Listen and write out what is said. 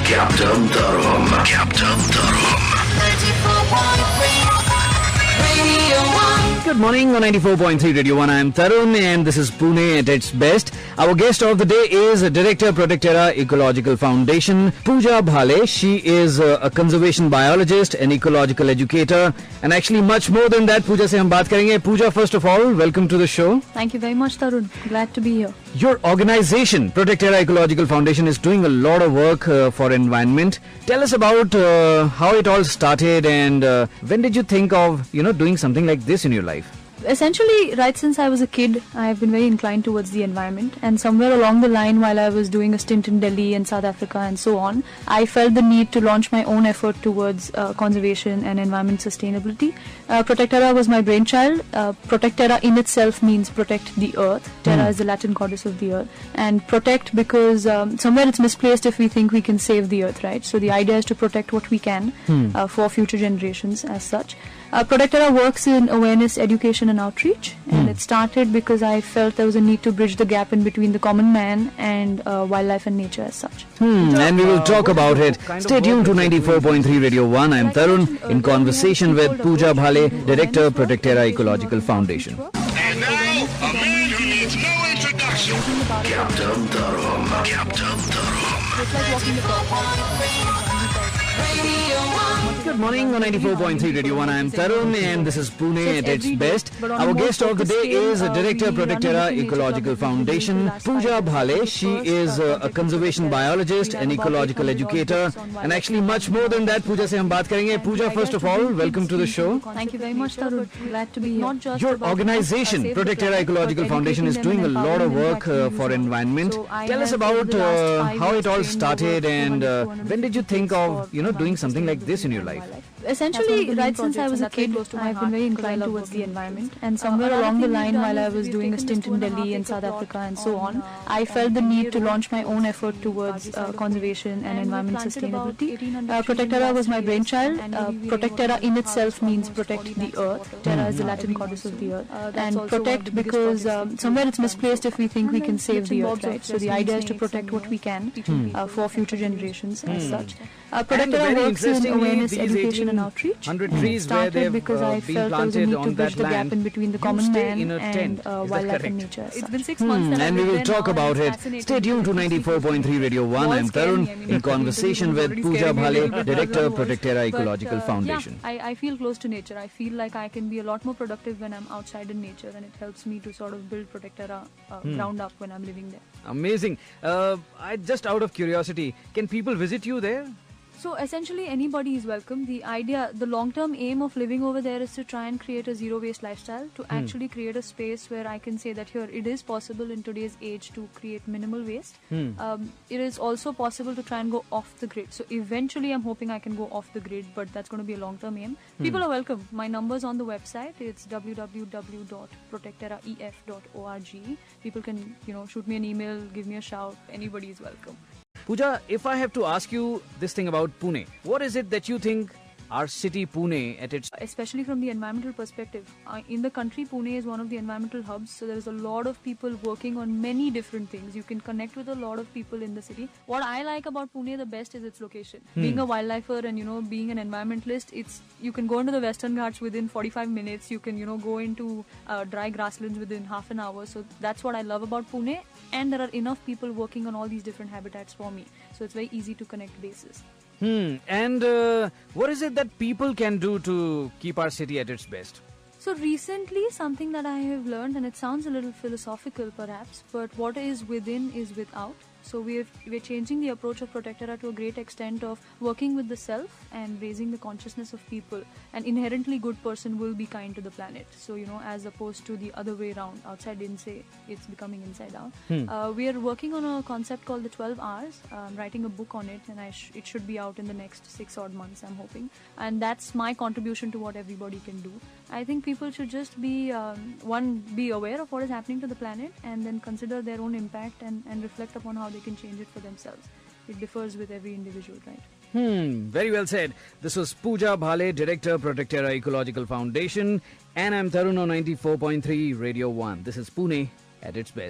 Captain Darum. Captain Darum. 94.3 Radio 1. Good morning on 94.3 Radio 1. I am Tarun and this is Pune at its best. Our guest of the day is Director Protectera Ecological Foundation, Pooja Bhale. She is a conservation biologist, an ecological educator and actually much more than that. Pooja se hum baat karenge. Pooja, first of all, welcome to the show. Thank you very much, Tarun. Glad to be here. Your organization, Protectera Ecological Foundation, is doing a lot of work for environment. Tell us about how it all started and when did you think of, doing something like this in your life? Essentially, right since I was a kid, I have been very inclined towards the environment, and somewhere along the line while I was doing a stint in Delhi and South Africa and so on, I felt the need to launch my own effort towards conservation and environment sustainability. Protectera was my brainchild. Protectera in itself means protect the earth. Terra is the Latin goddess of the earth. And protect because somewhere it's misplaced if we think we can save the earth, right? So the idea is to protect what we can for future generations as such. Protectera works in awareness, education and outreach, and it started because I felt there was a need to bridge the gap in between the common man and wildlife and nature as such. And we will talk about it. Stay tuned to 94.3 Radio 1. I am Tarun in conversation with Pooja Bhale, Director, Protectera Ecological Foundation. And now, a man who needs no introduction. Captain Darum. Captain Darum. It's like walking the dog. Radio 1. Good morning on 94.3 Radio 1. I am Tarun and this is Pune at its best. Our guest of the day is Director Protectera Ecological Foundation, Pooja Bhale. She is a conservation biologist, an ecological educator and actually much more than that. Pooja se hum baat karenge. Pooja, first of all, welcome to the show. Thank you very much, Tarun. Glad to be here. Your organization, Protectera Ecological Foundation, is doing a lot of work for environment. Tell us about how it all started and when did you think of, doing something like this in your life? Essentially, right since I was a kid, I have been very inclined towards the environment, and somewhere along the line while I was doing a stint in Delhi and South Africa and so on, I felt the need to launch my own effort towards conservation and environment sustainability. Protectera was my brainchild. Protectera in itself means protect the earth. Terra is the Latin goddess of the earth. And protect because somewhere it's misplaced if we think we can save the earth, right? So the idea is to protect what we can for future generations as such. Protectera works in awareness, education and outreach. 100 trees Started where they've because I been felt there was a planted need to on bridge that the gap in land. between the You common stay man in a tent. and Is that wildlife correct? and nature as It's such. been 6 months And we will talk about it. Stay tuned to 94.3 Radio 1. I am Tarun in conversation with Pooja Bhale, Director, Protectera Ecological Foundation. I feel close to nature. I feel like I can be a lot more productive when I'm outside in nature, and it helps me to sort of build Protectera ground up when I'm living there. Amazing. Just out of curiosity, can people visit you there? So essentially anybody is welcome. The long-term aim of living over there is to try and create a zero-waste lifestyle, to actually create a space where I can say that here it is possible in today's age to create minimal waste. It is also possible to try and go off the grid. So eventually I'm hoping I can go off the grid, but that's going to be a long-term aim. People are welcome. My number's on the website. It's www.protecteraef.org. People can, shoot me an email, give me a shout. Anybody is welcome. Pooja, if I have to ask you this thing about Pune, what is it that you think our city Pune at its... Especially from the environmental perspective. In the country, Pune is one of the environmental hubs, so there's a lot of people working on many different things. You can connect with a lot of people in the city. What I like about Pune the best is its location. Being a wildlifer and, being an environmentalist, you can go into the Western Ghats within 45 minutes. You can, go into dry grasslands within half an hour. So that's what I love about Pune. And there are enough people working on all these different habitats for me. So it's very easy to connect bases. And what is it that people can do to keep our city at its best? So recently, something that I have learned, and it sounds a little philosophical perhaps, but what is within is without. So we're changing the approach of Protectera to a great extent of working with the self and raising the consciousness of people. An inherently good person will be kind to the planet. So, as opposed to the other way around, outside in, say, it's becoming inside out. We are working on a concept called the 12 hours. I'm writing a book on it, and it should be out in the next 6 odd months, I'm hoping. And that's my contribution to what everybody can do. I think people should just be aware of what is happening to the planet, and then consider their own impact and reflect upon how they can change it for themselves. It differs with every individual, right? Very well said. This was Pooja Bhale, Director, Protectera Ecological Foundation, and I'm Tarun on 94.3 Radio 1. This is Pune at its best.